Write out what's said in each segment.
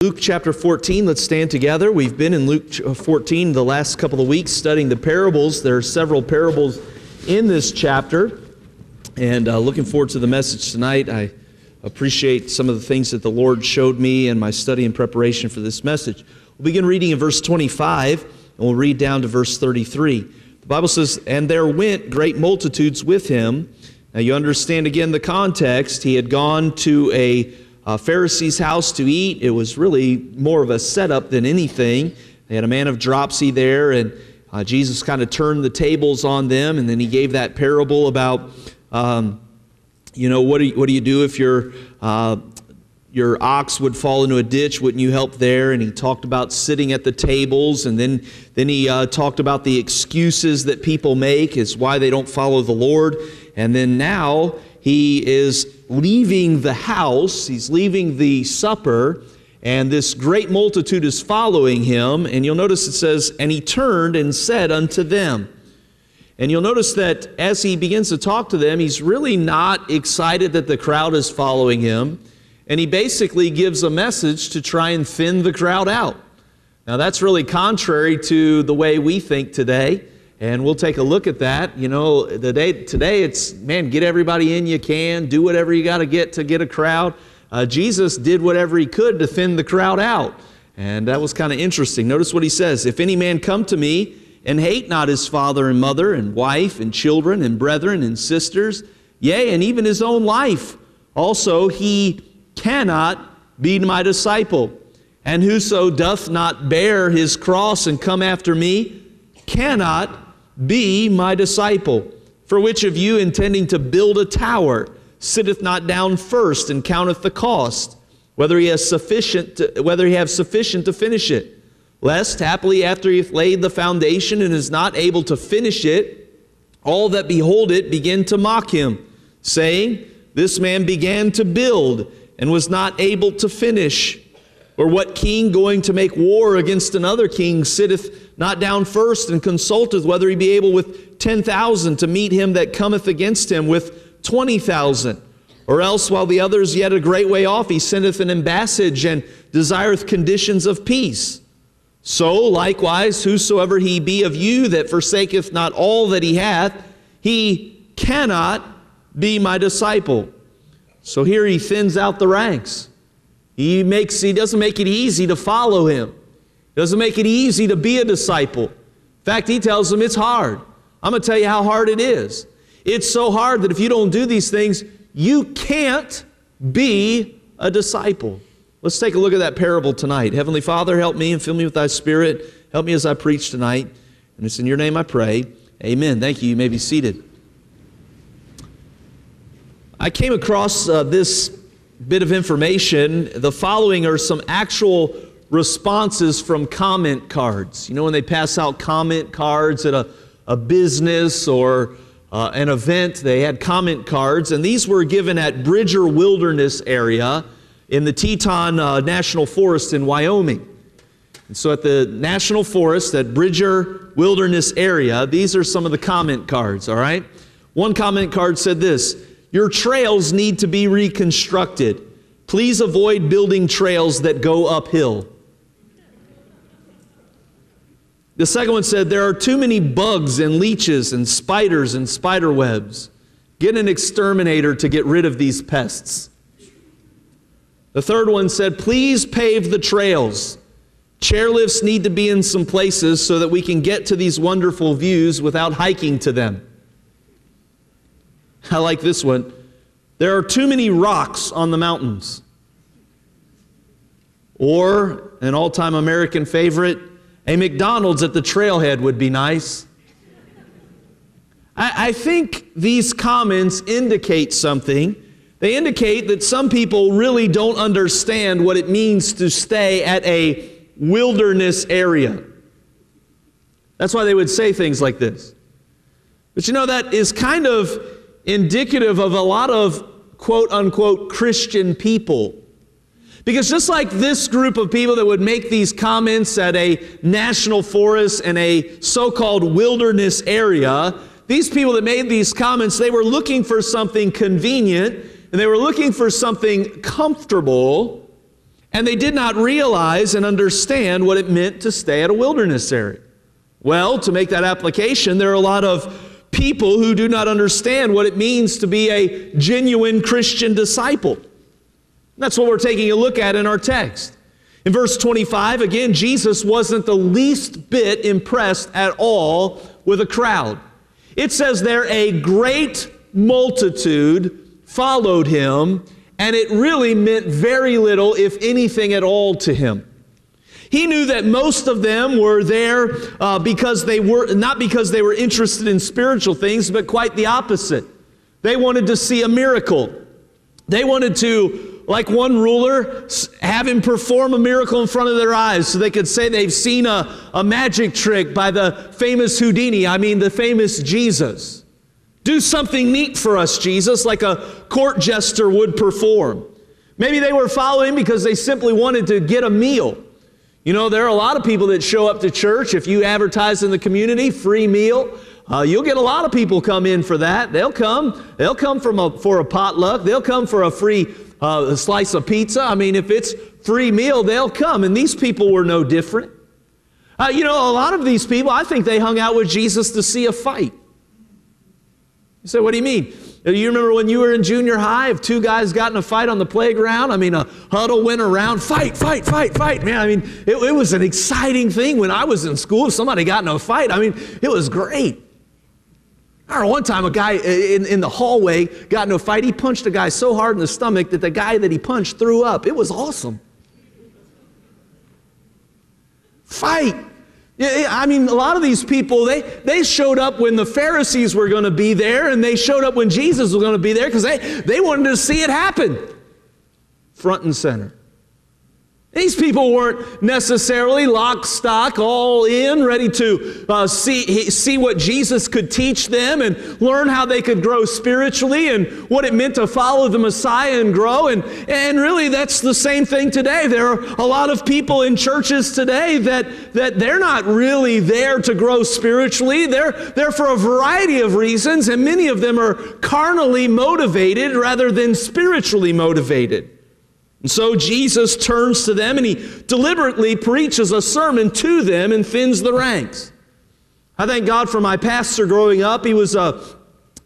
Luke chapter 14, let's stand together. We've been in Luke 14 the last couple of weeks studying the parables. There are several parables in this chapter, and looking forward to the message tonight. I appreciate some of the things that the Lord showed me in my study and preparation for this message. We'll begin reading in verse 25, and we'll read down to verse 33. The Bible says, "And there went great multitudes with him." Now you understand again the context. He had gone to a Pharisee's house to eat. It was really more of a setup than anything. They had a man of dropsy there, and Jesus kind of turned the tables on them, and then he gave that parable about, what do you do if your ox would fall into a ditch? Wouldn't you help there? And he talked about sitting at the tables, and then he talked about the excuses that people make is why they don't follow the Lord. And then now he is leaving the house, he's leaving the supper, and this great multitude is following him. And you'll notice it says, "And he turned and said unto them." And you'll notice that as he begins to talk to them, he's really not excited that the crowd is following him. And he basically gives a message to try and thin the crowd out. Now that's really contrary to the way we think today. And we'll take a look at that. You know, today it's, man, get everybody in you can, do whatever you got to get a crowd. Jesus did whatever he could to thin the crowd out. And that was kind of interesting. Notice what he says, "If any man come to me and hate not his father and mother and wife and children and brethren and sisters, yea, and even his own life, also he cannot be my disciple. And whoso doth not bear his cross and come after me cannot be my disciple. For which of you, intending to build a tower, sitteth not down first and counteth the cost, whether he have sufficient to finish it? Lest happily after he hath laid the foundation and is not able to finish it, all that behold it begin to mock him, saying, This man began to build and was not able to finish. Or what king going to make war against another king sitteth not down first and consulteth whether he be able with 10,000 to meet him that cometh against him with 20,000? Or else while the other is yet a great way off, he sendeth an ambassage and desireth conditions of peace. So likewise, whosoever he be of you that forsaketh not all that he hath, he cannot be my disciple." So here he thins out the ranks. He doesn't make it easy to follow him. He doesn't make it easy to be a disciple. In fact, he tells them it's hard. I'm going to tell you how hard it is. It's so hard that if you don't do these things, you can't be a disciple. Let's take a look at that parable tonight. Heavenly Father, help me and fill me with thy Spirit. Help me as I preach tonight. And it's in your name I pray. Amen. Thank you. You may be seated. I came across this bit of information. The following are some actual responses from comment cards. You know, when they pass out comment cards at a business or an event, they had comment cards, and these were given at Bridger Wilderness area in the Teton National Forest in Wyoming. And so at the National Forest, at Bridger Wilderness area, these are some of the comment cards, all right? One comment card said this: "Your trails need to be reconstructed. Please avoid building trails that go uphill." The second one said, "There are too many bugs and leeches and spiders and spider webs. Get an exterminator to get rid of these pests." The third one said, "Please pave the trails. Chairlifts need to be in some places so that we can get to these wonderful views without hiking to them." I like this one. "There are too many rocks on the mountains." Or, an all-time American favorite, "A McDonald's at the trailhead would be nice." I think these comments indicate something. They indicate that some people really don't understand what it means to stay at a wilderness area. That's why they would say things like this. But you know, that is kind of indicative of a lot of quote-unquote Christian people. Because just like this group of people that would make these comments at a national forest and a so-called wilderness area, these people that made these comments, they were looking for something convenient, and they were looking for something comfortable, And they did not realize and understand what it meant to stay at a wilderness area. Well, to make that application, there are a lot of people who do not understand what it means to be a genuine Christian disciple. That's what we're taking a look at in our text. In verse 25, again, Jesus wasn't the least bit impressed at all with a crowd. It says there, a great multitude followed him, and it really meant very little, if anything at all, to him. He knew that most of them were there because they were not because they were interested in spiritual things, but quite the opposite. They wanted to see a miracle. They wanted to, like one ruler, have him perform a miracle in front of their eyes so they could say they've seen a magic trick by the famous Houdini, the famous Jesus. Do something neat for us, Jesus, like a court jester would perform. Maybe they were following because they simply wanted to get a meal. You know, there are a lot of people that show up to church. If you advertise in the community, free meal, you'll get a lot of people come in for that. They'll come for a potluck. They'll come for a free slice of pizza. If it's free meal, they'll come. And these people were no different. A lot of these people, I think they hung out with Jesus to see a fight. You say, what do you mean? You remember when you were in junior high, if two guys got in a fight on the playground, a huddle went around, fight. Man, it was an exciting thing when I was in school. If somebody got in a fight, it was great. I remember one time a guy in the hallway got in a fight. He punched a guy so hard in the stomach that the guy that he punched threw up. It was awesome. Fight. A lot of these people, they showed up when the Pharisees were going to be there, and they showed up when Jesus was going to be there because they wanted to see it happen. Front and center. These people weren't necessarily lock, stock, all in, ready to see what Jesus could teach them and learn how they could grow spiritually and what it meant to follow the Messiah and grow. And really, that's the same thing today. There are a lot of people in churches today that they're not really there to grow spiritually. They're there for a variety of reasons, and many of them are carnally motivated rather than spiritually motivated. And so Jesus turns to them and he deliberately preaches a sermon to them and thins the ranks. I thank God for my pastor growing up. He was a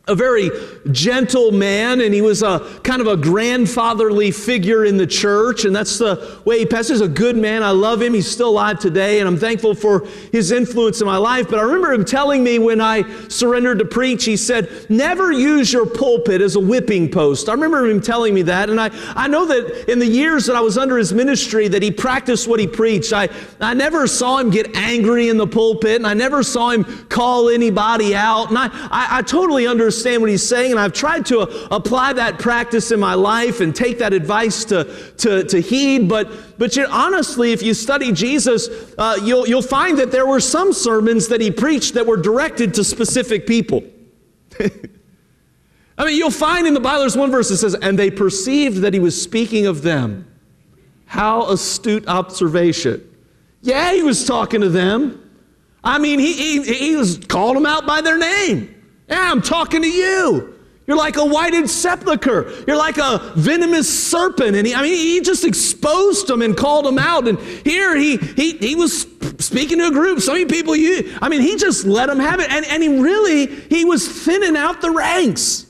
very gentle man, and he was a kind of a grandfatherly figure in the church, and that's the way he pastors. He's a good man. I love him. He's still alive today, and I'm thankful for his influence in my life. But I remember him telling me when I surrendered to preach, he said, never use your pulpit as a whipping post. I remember him telling me that, and I know that in the years that I was under his ministry that he practiced what he preached. I never saw him get angry in the pulpit, and I never saw him call anybody out, and I totally understand what he's saying, and I've tried to apply that practice in my life and take that advice to heed. But honestly, if you study Jesus, you'll find that there were some sermons that he preached that were directed to specific people. You'll find in the Bible, there's one verse that says, and they perceived that he was speaking of them. How astute observation. Yeah, he was talking to them. He was calling them out by their name. Yeah, I'm talking to you. You're like a whited sepulcher. You're like a venomous serpent. And he just exposed them and called them out. And here he was speaking to a group. Some of you people, he just let them have it. And he was thinning out the ranks.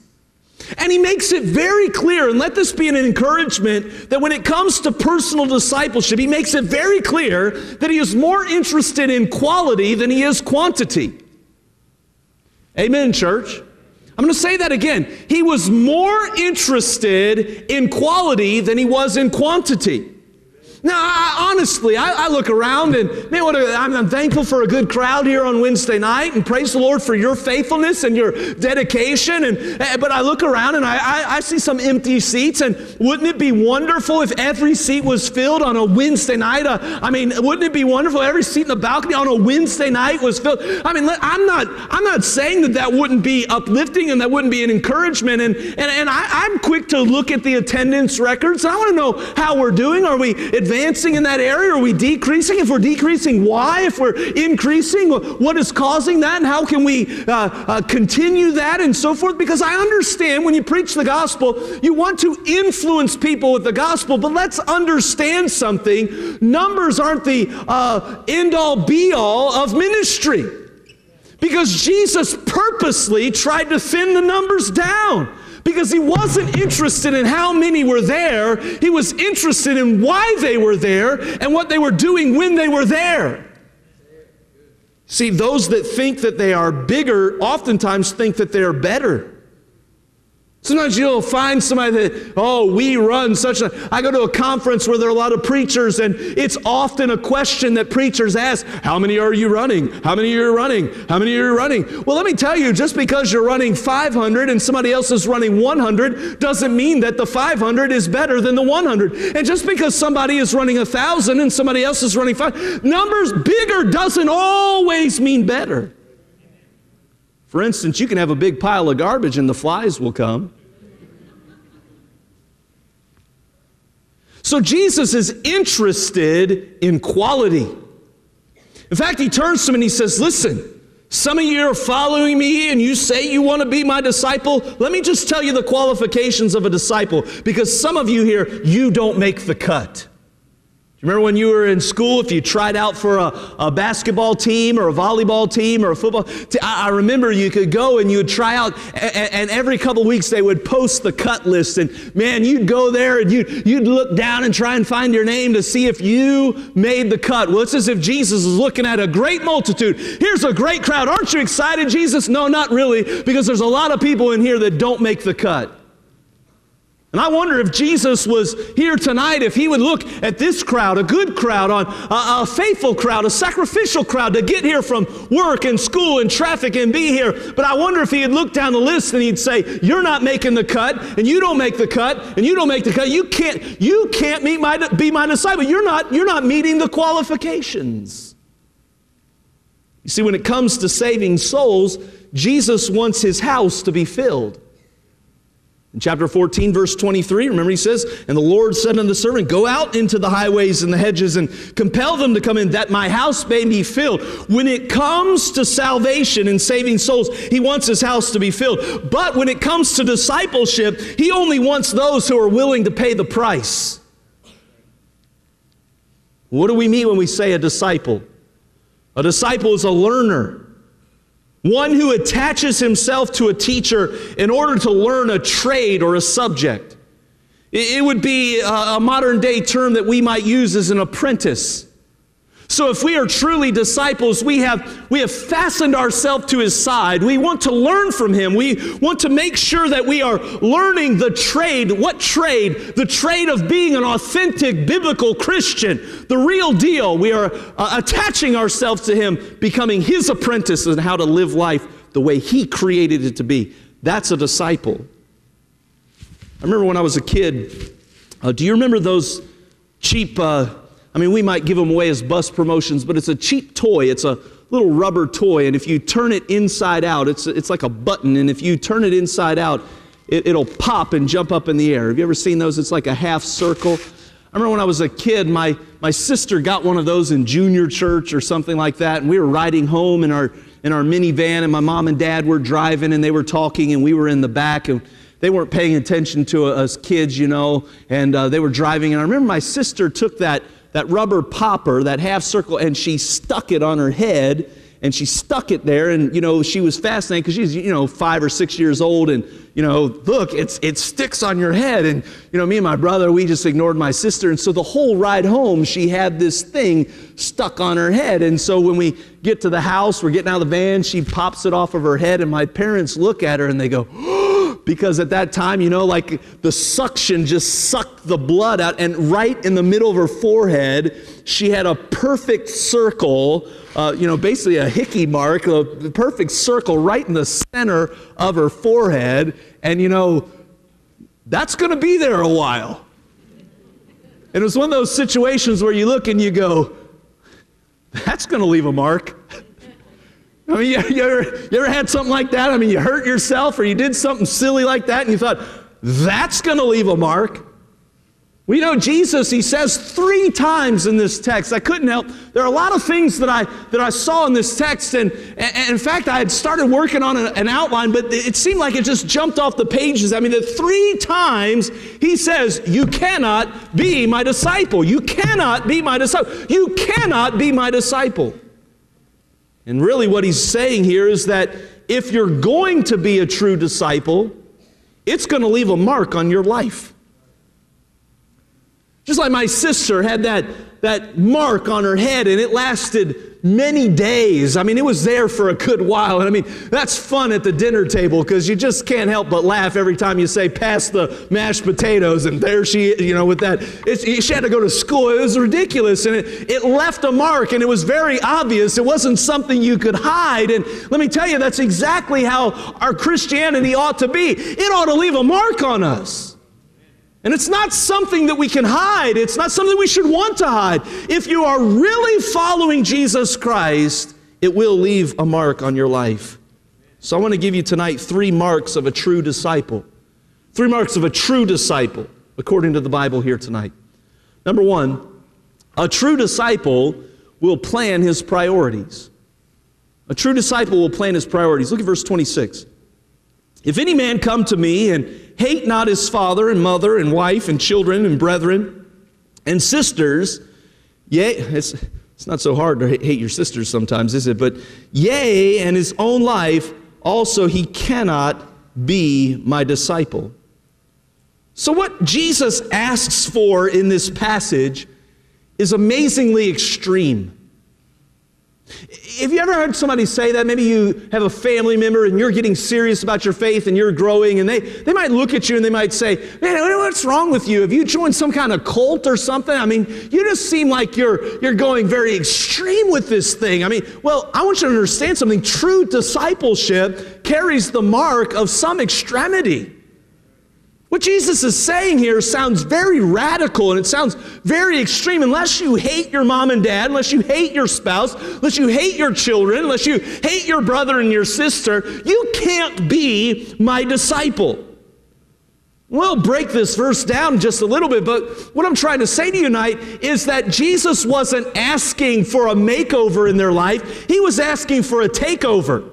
And he makes it very clear, and let this be an encouragement, that when it comes to personal discipleship, he makes it very clear that he is more interested in quality than he is quantity. Amen, church. I'm going to say that again. He was more interested in quality than he was in quantity. Now, honestly, I look around and, man, I'm thankful for a good crowd here on Wednesday night, and praise the Lord for your faithfulness and your dedication. But I look around and I see some empty seats, and wouldn't it be wonderful if every seat was filled on a Wednesday night? Wouldn't it be wonderful if every seat in the balcony on a Wednesday night was filled? I'm not saying that wouldn't be uplifting and that wouldn't be an encouragement. And I'm quick to look at the attendance records. I want to know how we're doing. Are we advancing advancing in that area? Are we decreasing? If we're decreasing, why? If we're increasing, what is causing that? And how can we continue that and so forth? Because I understand when you preach the gospel, you want to influence people with the gospel, but let's understand something. Numbers aren't the end-all, be-all of ministry. Because Jesus purposely tried to thin the numbers down. Because he wasn't interested in how many were there. He was interested in why they were there and what they were doing when they were there. See, those that think that they are bigger oftentimes think that they are better. Sometimes you'll find somebody that, we run such a... I go to a conference where there are a lot of preachers, and it's often a question that preachers ask, how many are you running? How many are you running? How many are you running? Well, let me tell you, just because you're running 500 and somebody else is running 100 doesn't mean that the 500 is better than the 100. And just because somebody is running 1,000 and somebody else is running 5, numbers bigger doesn't always mean better. For instance, you can have a big pile of garbage and the flies will come. So Jesus is interested in quality. In fact, he turns to him and he says, listen, some of you are following me and you say you want to be my disciple. Let me just tell you the qualifications of a disciple, because some of you here, you don't make the cut. Remember when you were in school, if you tried out for a basketball team or a volleyball team or a football team, I remember you could go and you would try out, and every couple weeks they would post the cut list, and man, you'd go there and you'd look down and try and find your name to see if you made the cut. Well, it's as if Jesus is looking at a great multitude. Here's a great crowd. Aren't you excited, Jesus? No, not really, because there's a lot of people in here that don't make the cut. And I wonder if Jesus was here tonight, if he would look at this crowd, a good crowd, on a faithful crowd, a sacrificial crowd to get here from work and school and traffic and be here. But I wonder if he had looked down the list and he'd say, you're not making the cut, and you don't make the cut, and you don't make the cut. You can't be my disciple. You're not meeting the qualifications. You see, when it comes to saving souls, Jesus wants his house to be filled. In chapter 14, verse 23, remember he says, and the Lord said unto the servant, go out into the highways and the hedges and compel them to come in, that my house may be filled. When it comes to salvation and saving souls, he wants his house to be filled. But when it comes to discipleship, he only wants those who are willing to pay the price. What do we mean when we say a disciple? A disciple is a learner. One who attaches himself to a teacher in order to learn a trade or a subject. It would be a modern day term that we might use as an apprentice. So if we are truly disciples, we have fastened ourselves to his side. We want to learn from him. We want to make sure that we are learning the trade. What trade? The trade of being an authentic biblical Christian. The real deal. We are attaching ourselves to him, becoming his apprentice in how to live life the way he created it to be. That's a disciple. I remember when I was a kid, do you remember those cheap, we might give them away as bus promotions, but it's a cheap toy. It's a little rubber toy, and if you turn it inside out, it's like a button, and if you turn it inside out, it'll pop and jump up in the air. Have you ever seen those? It's like a half circle. I remember when I was a kid, my sister got one of those in junior church or something like that, and we were riding home in our minivan, and my mom and dad were driving, and they were talking, and we were in the back, and they weren't paying attention to us kids, and they were driving, and I remember my sister took that rubber popper, that half circle, and she stuck it on her head, and she stuck it there, and, she was fascinated because she's, 5 or 6 years old, and, look, it sticks on your head, and, me and my brother, we just ignored my sister, and so the whole ride home, she had this thing stuck on her head, and so when we get to the house, we're getting out of the van, she pops it off of her head, and my parents look at her, and they go, because at that time, like the suction just sucked the blood out, and right in the middle of her forehead, she had a perfect circle, basically a hickey mark, a perfect circle right in the center of her forehead, and that's going to be there a while. And it was one of those situations where you look and you go, that's going to leave a mark. You ever had something like that? You hurt yourself or you did something silly like that and you thought, that's going to leave a mark. Well, you know, Jesus, he says 3 times in this text. I couldn't help. There are a lot of things that I saw in this text, and in fact, I had started working on an outline, but it seemed like it just jumped off the pages. I mean, the 3 times he says, you cannot be my disciple. You cannot be my disciple. You cannot be my disciple. And really what he's saying here is that if you're going to be a true disciple, it's going to leave a mark on your life. Just like my sister had that mark on her head, and it lasted many days. I mean, it was there for a good while. And I mean, that's fun at the dinner table because you just can't help but laugh every time you say, pass the mashed potatoes, and there she, you know, with that. She had to go to school. It was ridiculous, and it left a mark, and it was very obvious. It wasn't something you could hide. And let me tell you, that's exactly how our Christianity ought to be. It ought to leave a mark on us. And it's not something that we can hide. It's not something we should want to hide. If you are really following Jesus Christ, it will leave a mark on your life. So I want to give you tonight 3 marks of a true disciple. 3 marks of a true disciple, according to the Bible here tonight. Number 1, a true disciple will plan his priorities. A true disciple will plan his priorities. Look at verse 26. If any man come to me and hate not his father and mother and wife and children and brethren and sisters, yea, it's not so hard to hate your sisters sometimes, is it? But yea, and his own life, also he cannot be my disciple. So what Jesus asks for in this passage is amazingly extreme. If you ever heard somebody say that, maybe you have a family member and you're getting serious about your faith and you're growing, and they might look at you and they might say, man, what's wrong with you? Have you joined some kind of cult or something? I mean, you just seem like you're going very extreme with this thing. I mean, well, I want you to understand something. True discipleship carries the mark of some extremity. What Jesus is saying here sounds very radical and it sounds very extreme. Unless you hate your mom and dad, unless you hate your spouse, unless you hate your children, unless you hate your brother and your sister, you can't be my disciple. We'll break this verse down just a little bit, but what I'm trying to say to you tonight is that Jesus wasn't asking for a makeover in their life. He was asking for a takeover.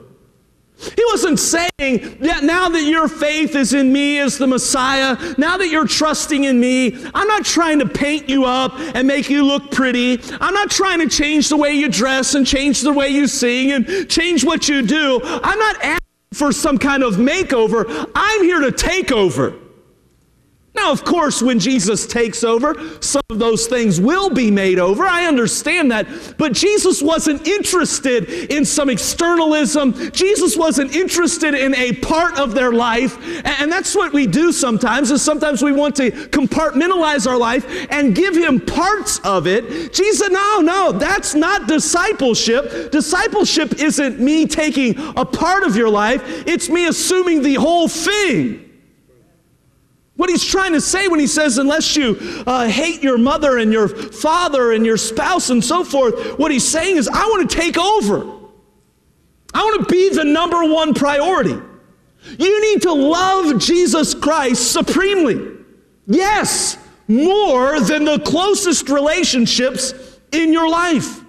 He wasn't saying that now that your faith is in me as the Messiah, now that you're trusting in me, I'm not trying to paint you up and make you look pretty. I'm not trying to change the way you dress and change the way you sing and change what you do. I'm not asking for some kind of makeover. I'm here to take over. Now, of course, when Jesus takes over, some of those things will be made over. I understand that. But Jesus wasn't interested in some externalism. Jesus wasn't interested in a part of their life. And that's what we do sometimes, is sometimes we want to compartmentalize our life and give him parts of it. Jesus said, no, that's not discipleship. Discipleship isn't me taking a part of your life. It's me assuming the whole thing. What he's trying to say when he says, unless you hate your mother and your father and your spouse and so forth, what he's saying is, I want to take over. I want to be the number 1 priority. You need to love Jesus Christ supremely. Yes, more than the closest relationships in your life.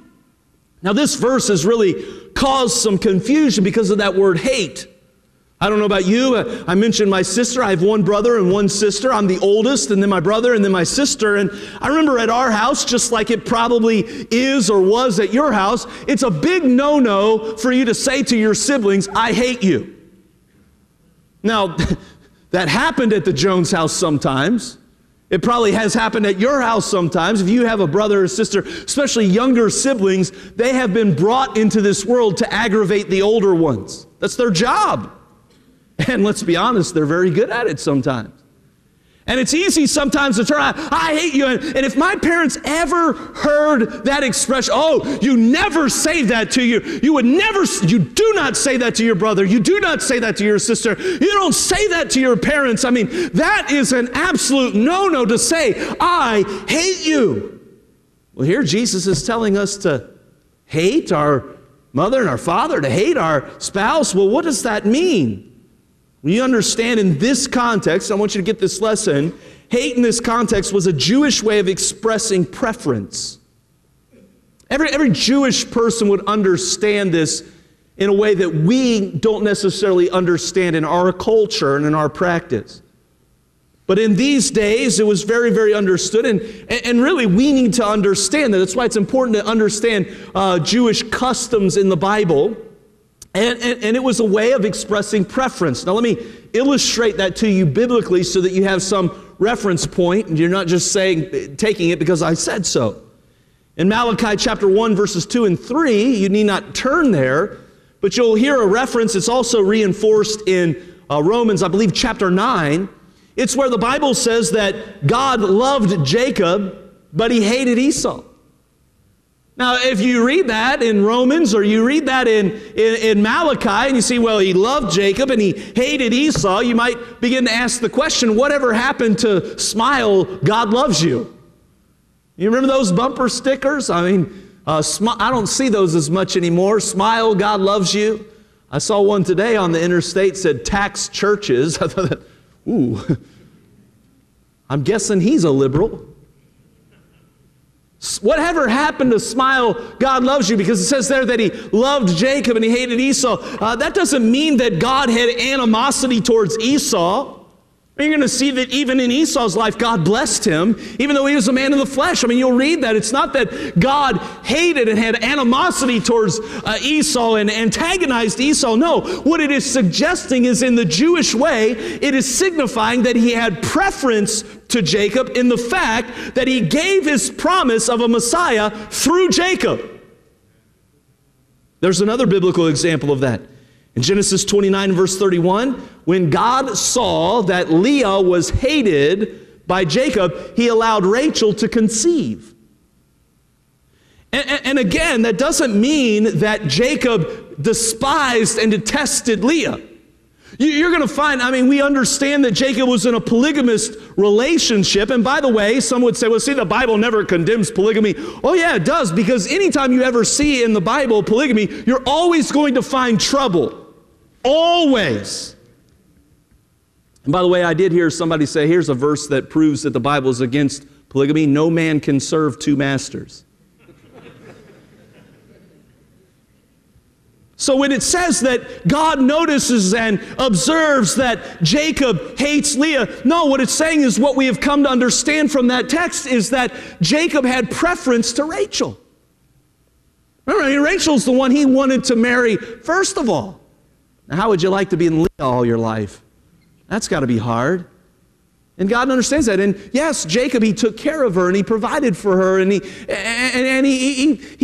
Now, this verse has really caused some confusion because of that word hate. I don't know about you. I mentioned my sister. I have 1 brother and 1 sister. I'm the oldest, and then my brother, and then my sister. And I remember at our house, just like it probably is or was at your house, it's a big no-no for you to say to your siblings, I hate you. Now, that happened at the Jones house sometimes. It probably has happened at your house sometimes. If you have a brother or sister, especially younger siblings, they have been brought into this world to aggravate the older ones. That's their job. And let's be honest, they're very good at it sometimes. And it's easy sometimes to turn out, I hate you. And if my parents ever heard that expression, oh, you never say that to you. You do not say that to your brother. You do not say that to your sister. You don't say that to your parents. I mean, that is an absolute no-no to say, I hate you. Well, here Jesus is telling us to hate our mother and our father, to hate our spouse. Well, what does that mean? When you understand in this context, I want you to get this lesson, hate in this context was a Jewish way of expressing preference. Every Jewish person would understand this in a way that we don't necessarily understand in our culture and in our practice. But in these days, it was very, very understood, and really we need to understand that. That's why it's important to understand Jewish customs in the Bible, and it was a way of expressing preference. Now let me illustrate that to you biblically so that you have some reference point, and you're not just taking it because I said so. In Malachi chapter 1, verses 2 and 3, you need not turn there, but you'll hear a reference. It's also reinforced in Romans, I believe, chapter 9. It's where the Bible says that God loved Jacob, but he hated Esau. Now, if you read that in Romans or you read that in Malachi and you see, well, he loved Jacob and he hated Esau, you might begin to ask the question, whatever happened to Smile, God loves you? You remember those bumper stickers? I mean, I don't see those as much anymore. Smile, God loves you. I saw one today on the interstate said tax churches. I thought, ooh, I'm guessing he's a liberal. Whatever happened to Smile, God loves you? Because it says there that he loved Jacob and he hated Esau. That doesn't mean that God had animosity towards Esau. You're going to see that even in Esau's life, God blessed him, even though he was a man of the flesh. I mean, you'll read that. It's not that God hated and had animosity towards Esau and antagonized Esau. No, what it is suggesting is in the Jewish way, it is signifying that he had preference to Jacob in the fact that he gave his promise of a Messiah through Jacob. There's another biblical example of that. In Genesis 29, verse 31, when God saw that Leah was hated by Jacob, he allowed Rachel to conceive. And again, that doesn't mean that Jacob despised and detested Leah. You're going to find, I mean, we understand that Jacob was in a polygamous relationship. And by the way, some would say, well, see, the Bible never condemns polygamy. Oh, yeah, it does, because anytime you ever see in the Bible polygamy, you're always going to find trouble. Always. And by the way, I did hear somebody say, here's a verse that proves that the Bible is against polygamy. No man can serve two masters. So when it says that God notices and observes that Jacob hates Leah, no, what it's saying is what we have come to understand from that text is that Jacob had preference to Rachel. Remember, Rachel's the one he wanted to marry first of all. Now, how would you like to be in Leah all your life? That's got to be hard. And God understands that. And yes, Jacob, he took care of her and he provided for her and he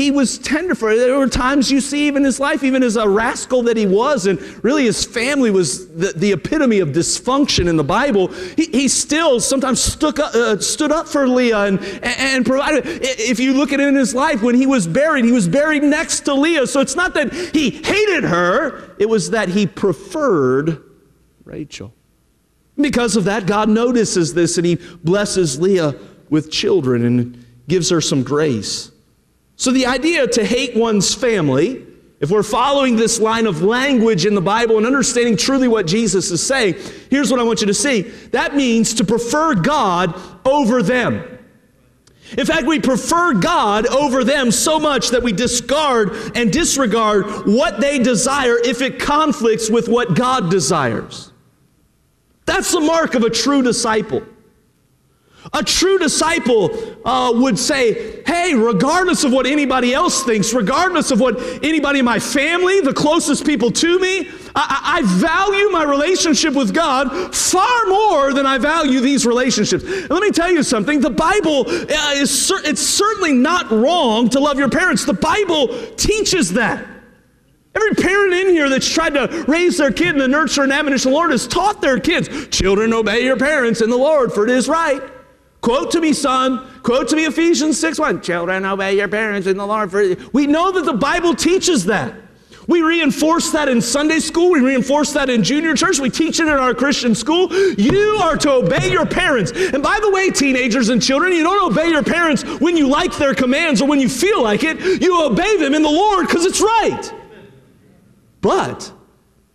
was tender for her. There were times you see even in his life, even as a rascal that he was, and really his family was the epitome of dysfunction in the Bible, he still sometimes stood up for Leah and provided. If you look at it in his life, when he was buried next to Leah. So it's not that he hated her, it was that he preferred Rachel. Because of that, God notices this and he blesses Leah with children and gives her some grace. So the idea to hate one's family, if we're following this line of language in the Bible and understanding truly what Jesus is saying, here's what I want you to see. That means to prefer God over them. In fact, we prefer God over them so much that we discard and disregard what they desire if it conflicts with what God desires. That's the mark of a true disciple. A true disciple would say, hey, regardless of what anybody else thinks, regardless of what anybody in my family, the closest people to me, I value my relationship with God far more than I value these relationships. And let me tell you something, the Bible it's certainly not wrong to love your parents. The Bible teaches that. Every parent in here that's tried to raise their kid in the nurture and admonition of the Lord has taught their kids, children, obey your parents in the Lord, for it is right. Quote to me, son. Quote to me, Ephesians 6:1. Children, obey your parents in the Lord. We know that the Bible teaches that. We reinforce that in Sunday school. We reinforce that in junior church. We teach it in our Christian school. You are to obey your parents. And by the way, teenagers and children, you don't obey your parents when you like their commands or when you feel like it. You obey them in the Lord because it's right. But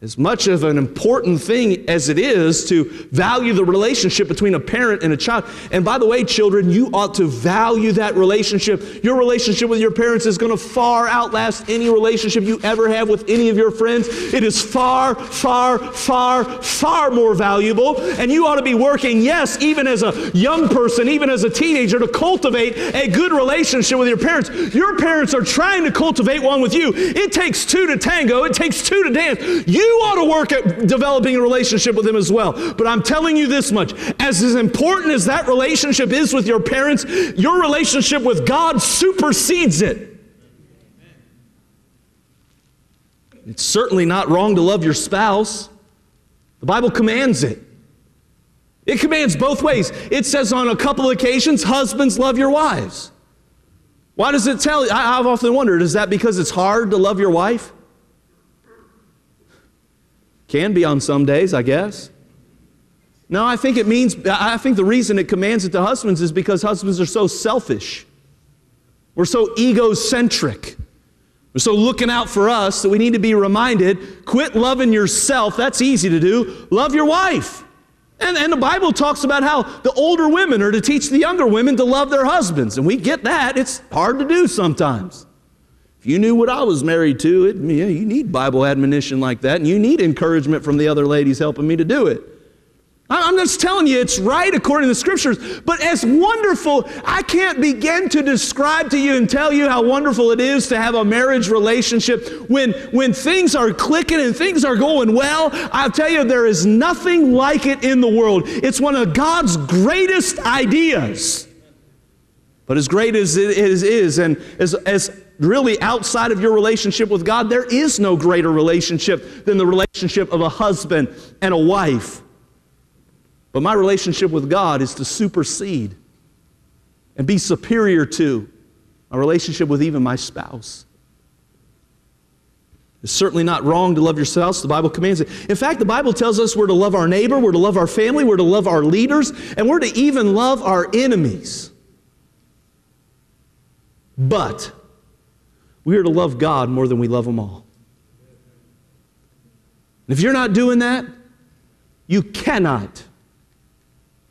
As much of an important thing as it is to value the relationship between a parent and a child. And by the way, children, you ought to value that relationship. Your relationship with your parents is going to far outlast any relationship you ever have with any of your friends. It is far, far, far, far more valuable. And you ought to be working, yes, even as a young person, even as a teenager, to cultivate a good relationship with your parents. Your parents are trying to cultivate one with you. It takes two to tango. It takes two to dance. You ought to work at developing a relationship with them as well. But I'm telling you this much, as important as that relationship is with your parents, your relationship with God supersedes it. It's certainly not wrong to love your spouse. The Bible commands it. It commands both ways. It says on a couple of occasions, husbands, love your wives. Why does it tell you? I've often wondered, is that because it's hard to love your wife? Can be on some days, I guess. No, I think the reason it commands it to husbands is because husbands are so selfish. We're so egocentric. We're so looking out for us that we need to be reminded, quit loving yourself. That's easy to do. Love your wife. And the Bible talks about how the older women are to teach the younger women to love their husbands. And we get that. It's hard to do sometimes. If you knew what I was married to, you need Bible admonition like that, and you need encouragement from the other ladies helping me to do it. I'm just telling you, it's right according to the Scriptures. But as wonderful, I can't begin to describe to you and tell you how wonderful it is to have a marriage relationship when things are clicking and things are going well. I'll tell you, there is nothing like it in the world. It's one of God's greatest ideas. But as great as it is, and as really outside of your relationship with God, there is no greater relationship than the relationship of a husband and a wife. But my relationship with God is to supersede and be superior to my relationship with even my spouse. It's certainly not wrong to love your spouse. The Bible commands it. In fact, the Bible tells us we're to love our neighbor, we're to love our family, we're to love our leaders, and we're to even love our enemies. But we are to love God more than we love them all. And if you're not doing that, you cannot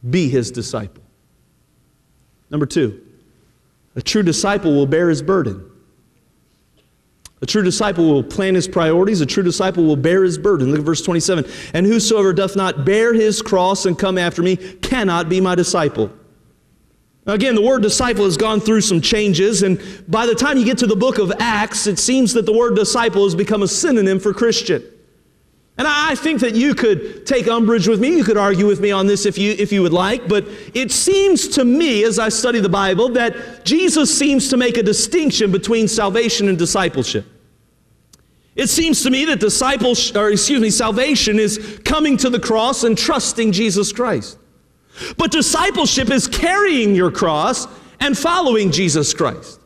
be His disciple. Number two, a true disciple will bear his burden. A true disciple will plan his priorities. A true disciple will bear his burden. Look at verse 27. And whosoever doth not bear his cross and come after me cannot be my disciple. Now again, the word disciple has gone through some changes, and by the time you get to the book of Acts, it seems that the word disciple has become a synonym for Christian. And I think that you could take umbrage with me, you could argue with me on this if you would like, but it seems to me, as I study the Bible, that Jesus seems to make a distinction between salvation and discipleship. It seems to me that salvation is coming to the cross and trusting Jesus Christ. But discipleship is carrying your cross and following Jesus Christ.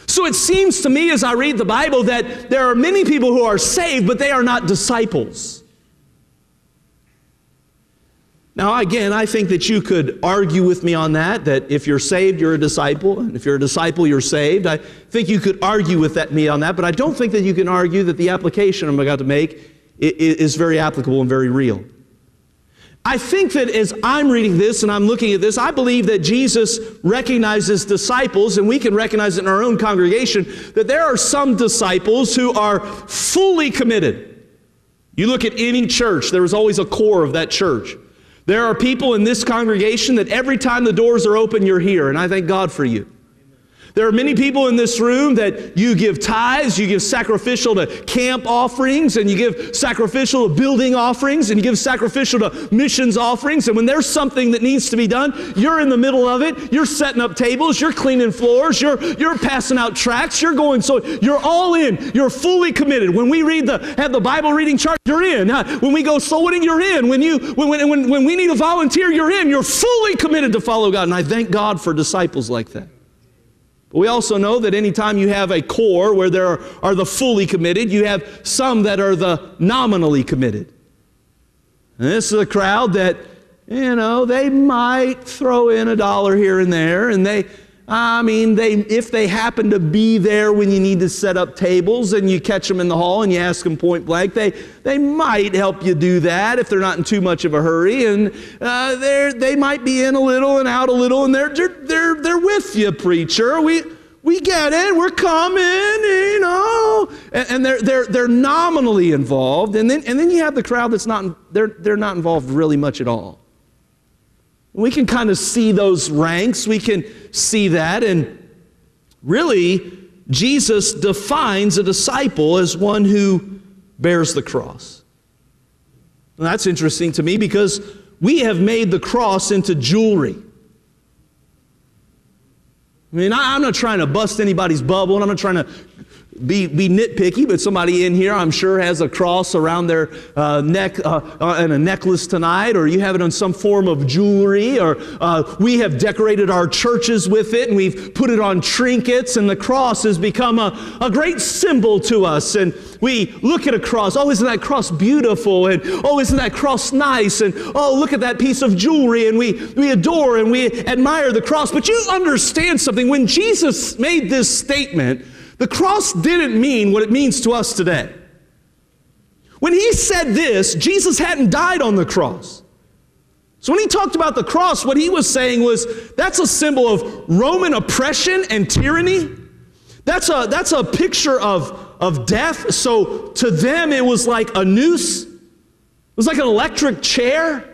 So it seems to me as I read the Bible that there are many people who are saved, but they are not disciples. Now again, I think that you could argue with me on that if you're saved, you're a disciple, and if you're a disciple, you're saved. I think you could argue with me on that, but I don't think that you can argue that the application I'm about to make is very applicable and very real. I think that as I'm reading this and I'm looking at this, I believe that Jesus recognizes disciples, and we can recognize it in our own congregation, that there are some disciples who are fully committed. You look at any church, there is always a core of that church. There are people in this congregation that every time the doors are open, you're here, and I thank God for you. There are many people in this room that you give tithes, you give sacrificial to camp offerings, and you give sacrificial to building offerings, and you give sacrificial to missions offerings. And when there's something that needs to be done, you're in the middle of it. You're setting up tables, you're cleaning floors, you're passing out tracts, you're all in. You're fully committed. When we have the Bible reading chart, you're in. When we go soul winning, you're in. When we need a volunteer, you're in. You're fully committed to follow God. And I thank God for disciples like that. But we also know that anytime you have a core where there are the fully committed, you have some that are the nominally committed. And this is a crowd that, they might throw in $1 here and there, and I mean, if they happen to be there when you need to set up tables and you catch them in the hall and you ask them point blank, they might help you do that if they're not in too much of a hurry. And they might be in a little and out a little, and they're with you, preacher. We get it. We're coming, you know. And they're nominally involved. And then you have the crowd that's they're not involved really much at all. We can kind of see those ranks. We can see that. And really, Jesus defines a disciple as one who bears the cross. And that's interesting to me because we have made the cross into jewelry. I mean, I'm not trying to bust anybody's bubble, and I'm not trying to be nitpicky, but somebody in here, I'm sure, has a cross around their neck and a necklace tonight, or you have it on some form of jewelry, or we have decorated our churches with it, and we've put it on trinkets, and the cross has become a great symbol to us. And we look at a cross, oh, isn't that cross beautiful? And oh, isn't that cross nice? And oh, look at that piece of jewelry, and we adore and we admire the cross. But you understand something. When Jesus made this statement, the cross didn't mean what it means to us today. When he said this, Jesus hadn't died on the cross. So when he talked about the cross, what he was saying was, that's a symbol of Roman oppression and tyranny. That's a picture of death. So to them, it was like a noose. It was like an electric chair.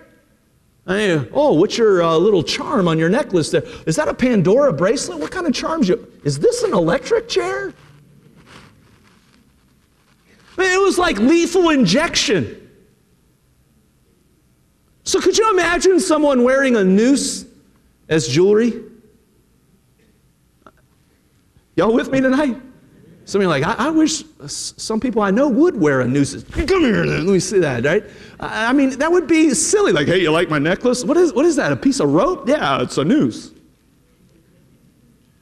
Oh, what's your little charm on your necklace there? Is that a Pandora bracelet? What kind of charms is this an electric chair? It was like lethal injection. So could you imagine someone wearing a noose as jewelry? Y'all with me tonight? Some of you are like, I wish some people I know would wear a noose. Come here, let me see that, right? I mean, that would be silly. Like, hey, you like my necklace? What is that, a piece of rope? Yeah, it's a noose.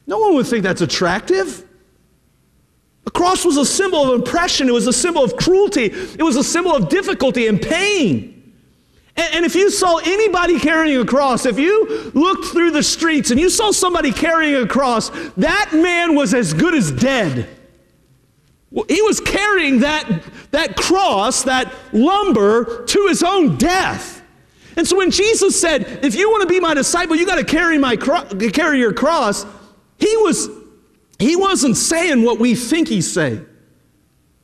No one would think that's attractive. The cross was a symbol of oppression. It was a symbol of cruelty. It was a symbol of difficulty and pain. And if you saw anybody carrying a cross, if you looked through the streets and you saw somebody carrying a cross, that man was as good as dead. He was carrying that cross, that lumber, to his own death. And so when Jesus said, if you want to be my disciple, you got to carry your cross, he wasn't saying what we think he's saying.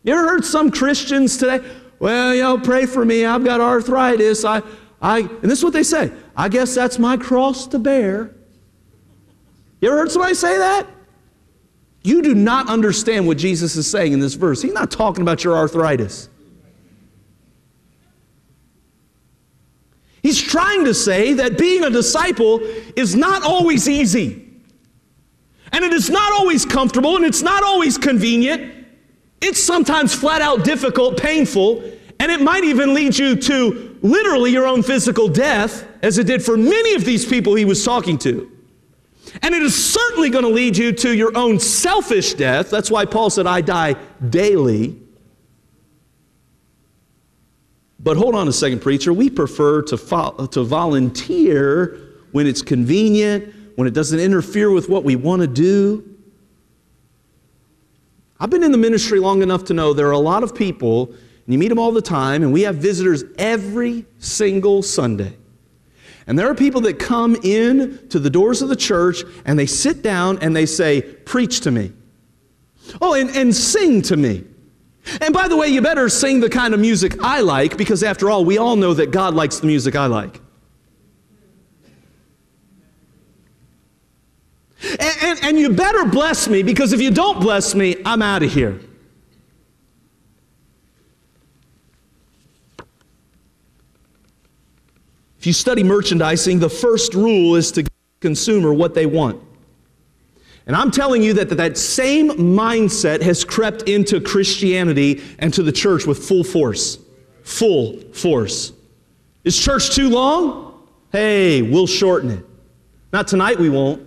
You ever heard some Christians today? Well, pray for me. I've got arthritis. And this is what they say. I guess that's my cross to bear. You ever heard somebody say that? You do not understand what Jesus is saying in this verse. He's not talking about your arthritis. He's trying to say that being a disciple is not always easy. And it is not always comfortable, and it's not always convenient. It's sometimes flat out difficult, painful, and it might even lead you to literally your own physical death, as it did for many of these people he was talking to. And it is certainly going to lead you to your own selfish death. That's why Paul said, I die daily. But hold on a second, preacher. We prefer to volunteer when it's convenient, when it doesn't interfere with what we want to do. I've been in the ministry long enough to know there are a lot of people, and you meet them all the time, and we have visitors every single Sunday. And there are people that come in to the doors of the church, and they sit down and they say, preach to me. Oh, and sing to me. And by the way, you better sing the kind of music I like, because after all, we all know that God likes the music I like. And you better bless me, because if you don't bless me, I'm out of here. If you study merchandising, the first rule is to give the consumer what they want. And I'm telling you that same mindset has crept into Christianity and to the church with full force. Full force. Is church too long? Hey, we'll shorten it. Not tonight, we won't.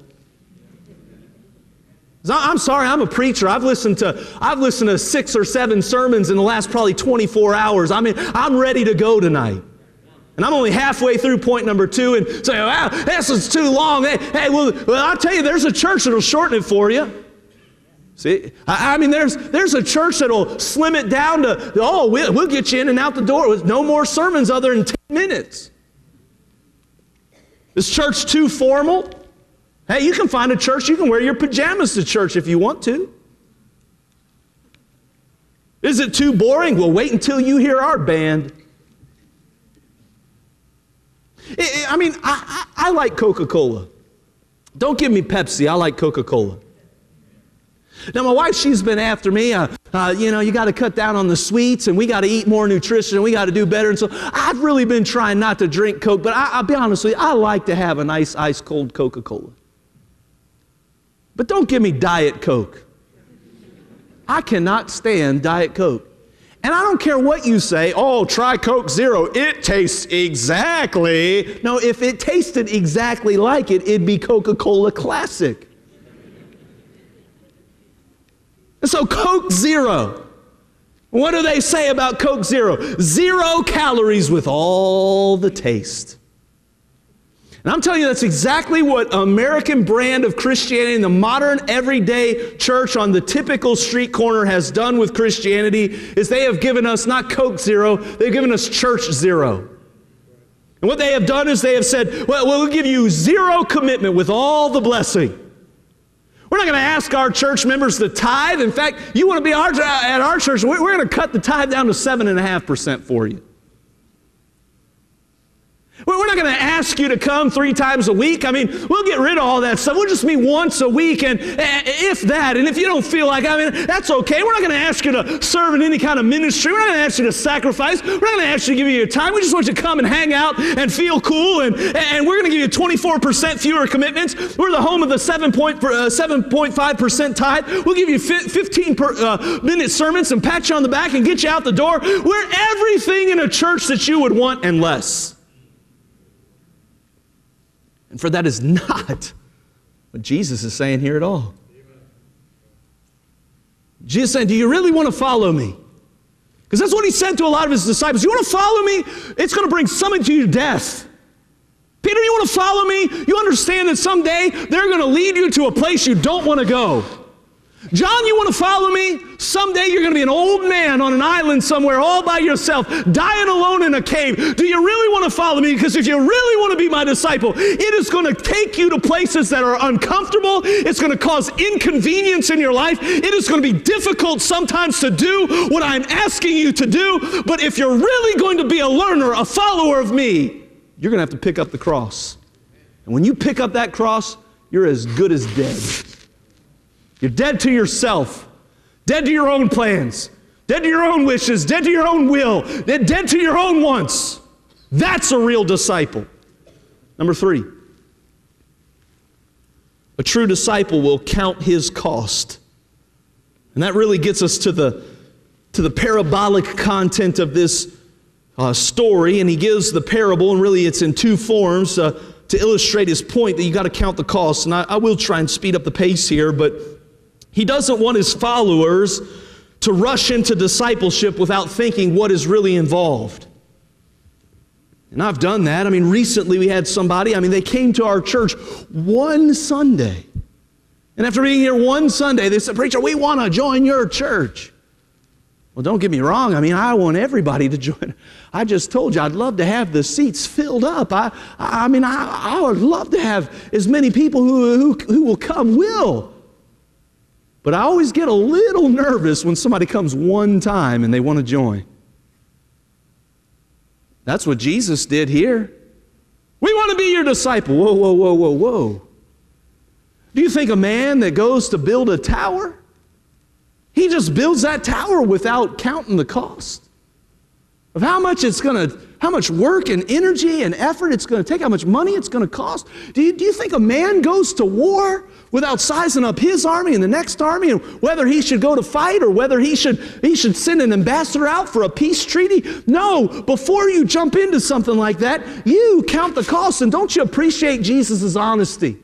I'm sorry, I'm a preacher. I've listened to 6 or 7 sermons in the last probably 24 hours. I mean, I'm ready to go tonight. And I'm only halfway through point number 2 and say, wow, this is too long. Hey, well, I'll tell you, there's a church that'll shorten it for you. See, I mean, there's a church that'll slim it down to, we'll get you in and out the door with no more sermons other than 10 minutes. Is church too formal? Hey, you can find a church, you can wear your pajamas to church if you want to. Is it too boring? Well, wait until you hear our band. I mean, I like Coca-Cola. Don't give me Pepsi, I like Coca-Cola. Now, my wife, she's been after me, you got to cut down on the sweets, and we got to eat more nutrition, and we got to do better. And so I've really been trying not to drink Coke, but I'll be honest with you, I like to have a nice ice-cold Coca-Cola. But don't give me Diet Coke. I cannot stand Diet Coke. And I don't care what you say, try Coke Zero. It tastes exactly. No, if it tasted exactly like it, it'd be Coca-Cola Classic. And so Coke Zero, what do they say about Coke Zero? 0 calories with all the taste. And I'm telling you, that's exactly what American brand of Christianity and the modern everyday church on the typical street corner has done with Christianity, is they have given us not Coke Zero, they've given us Church Zero. And what they have done is they have said, well, we'll give you 0 commitment with all the blessing. We're not going to ask our church members to tithe. In fact, you want to be at our church, we're going to cut the tithe down to 7.5% for you. We're not going to ask you to come 3 times a week. I mean, we'll get rid of all that stuff. We'll just meet once a week, and if that, and if you don't feel like, that's okay. We're not going to ask you to serve in any kind of ministry. We're not going to ask you to sacrifice. We're not going to ask you to give you your time. We just want you to come and hang out and feel cool, and we're going to give you 24% fewer commitments. We're the home of the 7.5% tithe. We'll give you 15-minute sermons and pat you on the back and get you out the door. We're everything in a church that you would want and less. And for that is not what Jesus is saying here at all. Jesus is saying, do you really want to follow me? Because that's what he said to a lot of his disciples. You want to follow me? It's going to bring something to your death. Peter, you want to follow me? You understand that someday they're going to lead you to a place you don't want to go. John, you want to follow me? Someday you're going to be an old man on an island somewhere all by yourself, dying alone in a cave. Do you really want to follow me? Because if you really want to be my disciple, it is going to take you to places that are uncomfortable. It's going to cause inconvenience in your life. It is going to be difficult sometimes to do what I'm asking you to do. But if you're really going to be a learner, a follower of me, you're going to have to pick up the cross. And when you pick up that cross, you're as good as dead. You're dead to yourself, dead to your own plans, dead to your own wishes, dead to your own will, dead to your own wants. That's a real disciple. Number 3, a true disciple will count his cost. And that really gets us to the parabolic content of this story. And he gives the parable, and really it's in 2 forms to illustrate his point that you got to count the cost. And I will try and speed up the pace here, but he doesn't want his followers to rush into discipleship without thinking what is really involved. And I've done that. I mean, recently we had somebody, they came to our church one Sunday. And after being here one Sunday, they said, "Preacher, we want to join your church." Well, don't get me wrong. I want everybody to join. I just told you I'd love to have the seats filled up. I would love to have as many people who will come will. But I always get a little nervous when somebody comes one time and they want to join. That's what Jesus did here. We want to be your disciple. Whoa, whoa, whoa, whoa, whoa. Do you think a man that goes to build a tower, he just builds that tower without counting the cost of how much work and energy and effort it's going to take, how much money it's going to cost? Do you think a man goes to war without sizing up his army and the next army, and whether he should go to fight or whether he should send an ambassador out for a peace treaty? No, before you jump into something like that, you count the cost. And don't you appreciate Jesus' honesty?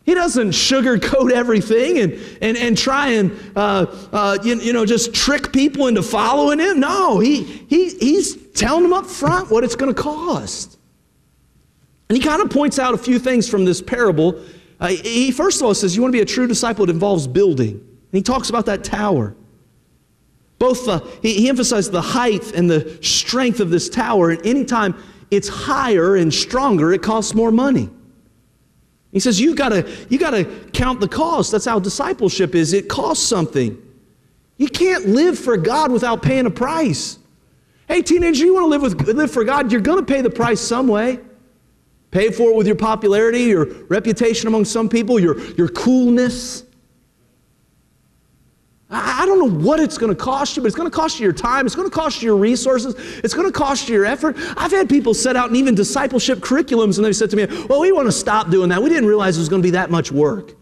He doesn't sugarcoat everything and try and just trick people into following him. No, he's telling them up front what it's going to cost. And he kind of points out a few things from this parable. He first of all says, you want to be a true disciple, it involves building. And he talks about that tower. He emphasized the height and the strength of this tower. And anytime it's higher and stronger, it costs more money. He says, you got to count the cost. That's how discipleship is. It costs something. You can't live for God without paying a price. Hey, teenager, you want to live for God, you're going to pay the price some way. Pay for it with your popularity, your reputation among some people, your coolness. I don't know what it's going to cost you, but it's going to cost you your time. It's going to cost you your resources. It's going to cost you your effort. I've had people set out in even discipleship curriculums, and they've said to me, well, we want to stop doing that. We didn't realize it was going to be that much work.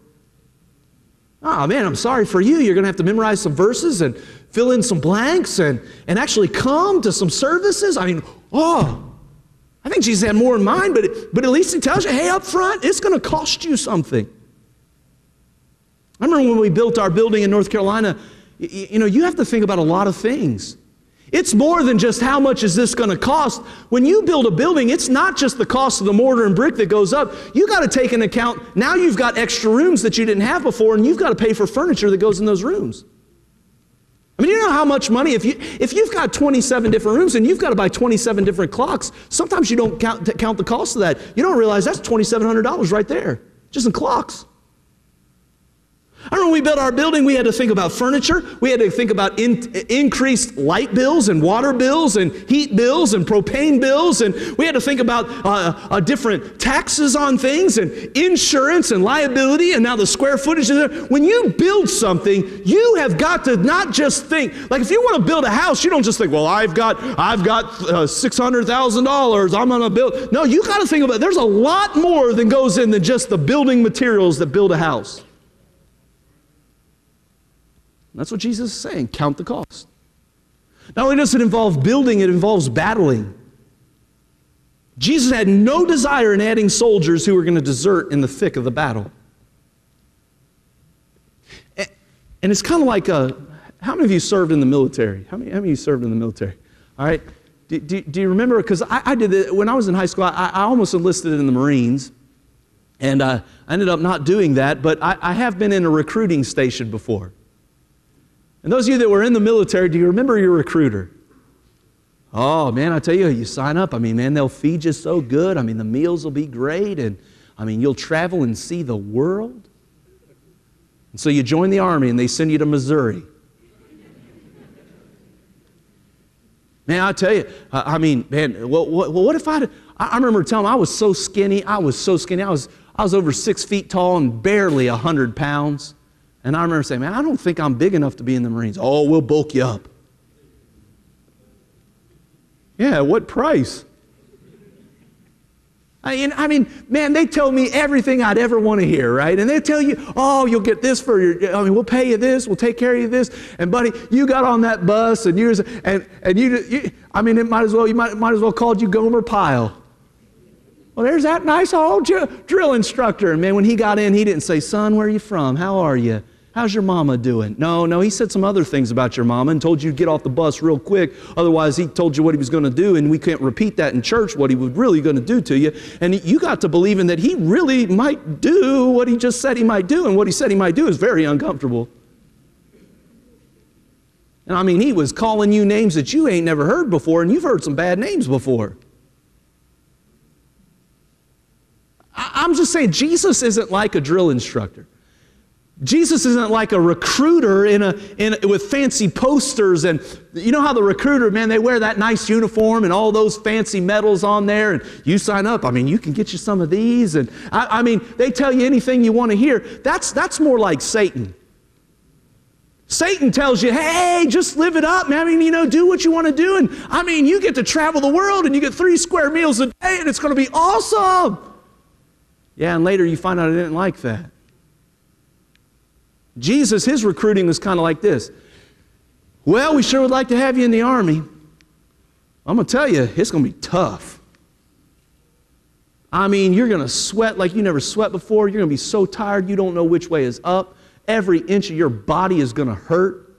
Oh, man, I'm sorry for you. You're going to have to memorize some verses and fill in some blanks and actually come to some services. I mean, I think Jesus had more in mind, but at least he tells you, hey, up front, it's going to cost you something. I remember when we built our building in North Carolina, you have to think about a lot of things. It's more than just how much is this going to cost. When you build a building, it's not just the cost of the mortar and brick that goes up. You got to take into account, now you've got extra rooms that you didn't have before, and you've got to pay for furniture that goes in those rooms. I mean, you know how much money, if you've got 27 different rooms and you've got to buy 27 different clocks, sometimes you don't count the cost of that. You don't realize that's $2,700 right there, just in clocks. I remember when we built our building, we had to think about furniture. We had to think about increased light bills and water bills and heat bills and propane bills. And we had to think about different taxes on things and insurance and liability and now the square footage. When you build something, you have got to not just think, like if you want to build a house, you don't just think, well, I've got $600,000, I'm going to build. No, you got to think about, there's a lot more than goes in than just the building materials that build a house. That's what Jesus is saying. Count the cost. Not only does it involve building, it involves battling. Jesus had no desire in adding soldiers who were going to desert in the thick of the battle. And it's kind of like, how many of you served in the military? How many of you served in the military? All right. Do you remember? Because I did it when I was in high school. I almost enlisted in the Marines. And I ended up not doing that. But I have been in a recruiting station before. And those of you that were in the military, do you remember your recruiter? Oh, man, I tell you, you sign up. I mean, man, they'll feed you so good. I mean, the meals will be great. And, I mean, you'll travel and see the world. And so you join the Army, and they send you to Missouri. Man, I tell you, I mean, man, what if I remember telling them I was so skinny. I was over 6 feet tall and barely 100 pounds. And I remember saying, man, I don't think I'm big enough to be in the Marines. Oh, we'll bulk you up. Yeah, what price? I mean, man, they tell me everything I'd ever want to hear, right? And they tell you, oh, you'll get this for we'll pay you this, we'll take care of you this. And buddy, you got on that bus and you it might as well called you Gomer Pyle. Well, there's that nice old drill instructor. And man, when he got in, he didn't say, son, where are you from? How are you? How's your mama doing? No, he said some other things about your mama and told you to get off the bus real quick. Otherwise, he told you what he was going to do, and we can't repeat that in church, what he was really going to do to you. And you got to believing that he really might do what he just said he might do, and what he said he might do is very uncomfortable. And I mean, he was calling you names that you ain't never heard before, and you've heard some bad names before. I'm just saying, Jesus isn't like a drill instructor. Jesus isn't like a recruiter with fancy posters. And you know how the recruiter, man, they wear that nice uniform and all those fancy medals on there, and you sign up. I mean, you can get you some of these. And I mean, they tell you anything you want to hear. That's more like Satan. Satan tells you, hey, just live it up, man. I mean, do what you want to do. And I mean, you get to travel the world and you get 3 square meals a day and it's going to be awesome. Yeah, and later you find out I didn't like that. Jesus, his recruiting was kind of like this. Well, we sure would like to have you in the army. I'm going to tell you, it's going to be tough. I mean, you're going to sweat like you never sweat before. You're going to be so tired you don't know which way is up. Every inch of your body is going to hurt.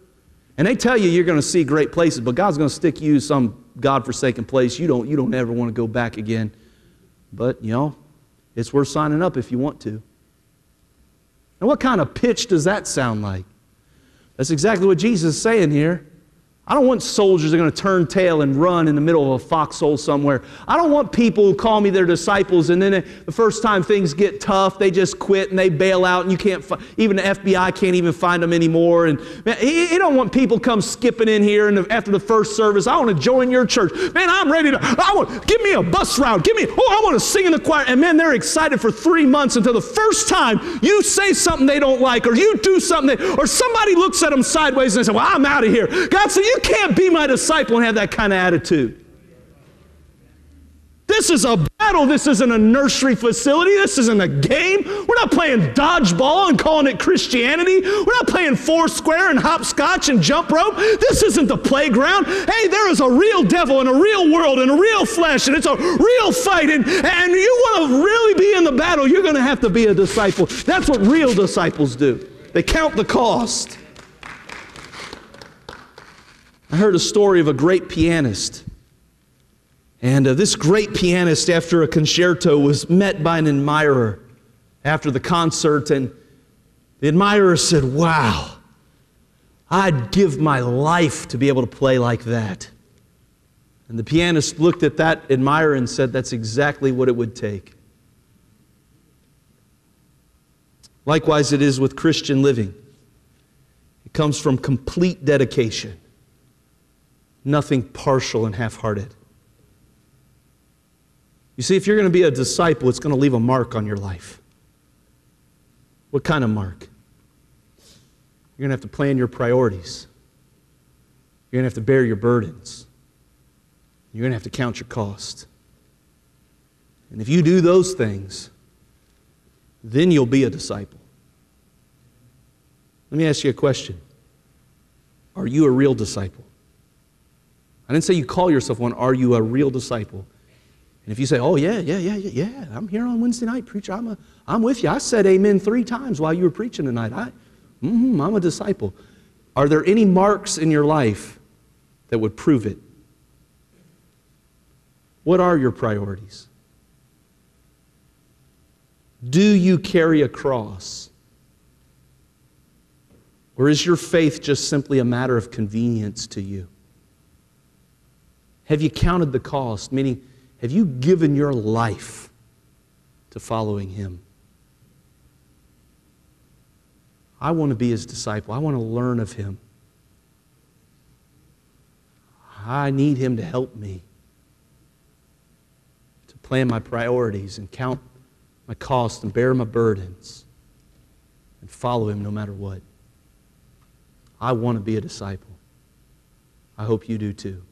And they tell you you're going to see great places, but God's going to stick you some God-forsaken place. You don't ever want to go back again. But, it's worth signing up if you want to. And what kind of pitch does that sound like? That's exactly what Jesus is saying here. I don't want soldiers that are going to turn tail and run in the middle of a foxhole somewhere. I don't want people who call me their disciples and then the first time things get tough, they just quit and they bail out and you can't, even the FBI can't even find them anymore. And man, you don't want people come skipping in here and after the first service, I want to join your church. Man, I'm ready to, give me a bus route. I want to sing in the choir. And man, they're excited for 3 months until the first time you say something they don't like or you do something, or somebody looks at them sideways and they say, well, I'm out of here. God said, you can't be my disciple and have that kind of attitude. This is a battle. This isn't a nursery facility. This isn't a game. We're not playing dodgeball and calling it Christianity. We're not playing foursquare and hopscotch and jump rope. This isn't the playground. Hey, there is a real devil and a real world and a real flesh, and it's a real fight. And you want to really be in the battle, you're going to have to be a disciple. That's what real disciples do. They count the cost. I heard a story of a great pianist. And this great pianist, after a concerto, was met by an admirer after the concert. And the admirer said, wow, I'd give my life to be able to play like that. And the pianist looked at that admirer and said, that's exactly what it would take. Likewise, it is with Christian living. It comes from complete dedication. Nothing partial and half-hearted. You see, if you're going to be a disciple, it's going to leave a mark on your life. What kind of mark? You're going to have to plan your priorities. You're going to have to bear your burdens. You're going to have to count your cost. And if you do those things, then you'll be a disciple. Let me ask you a question. Are you a real disciple? I didn't say you call yourself one. Are you a real disciple? And if you say, oh, yeah, I'm here on Wednesday night, preacher, I'm with you. I said amen 3 times while you were preaching tonight. I'm a disciple. Are there any marks in your life that would prove it? What are your priorities? Do you carry a cross? Or is your faith just simply a matter of convenience to you? Have you counted the cost? Meaning, have you given your life to following Him? I want to be His disciple. I want to learn of Him. I need Him to help me to plan my priorities and count my cost and bear my burdens and follow Him no matter what. I want to be a disciple. I hope you do too.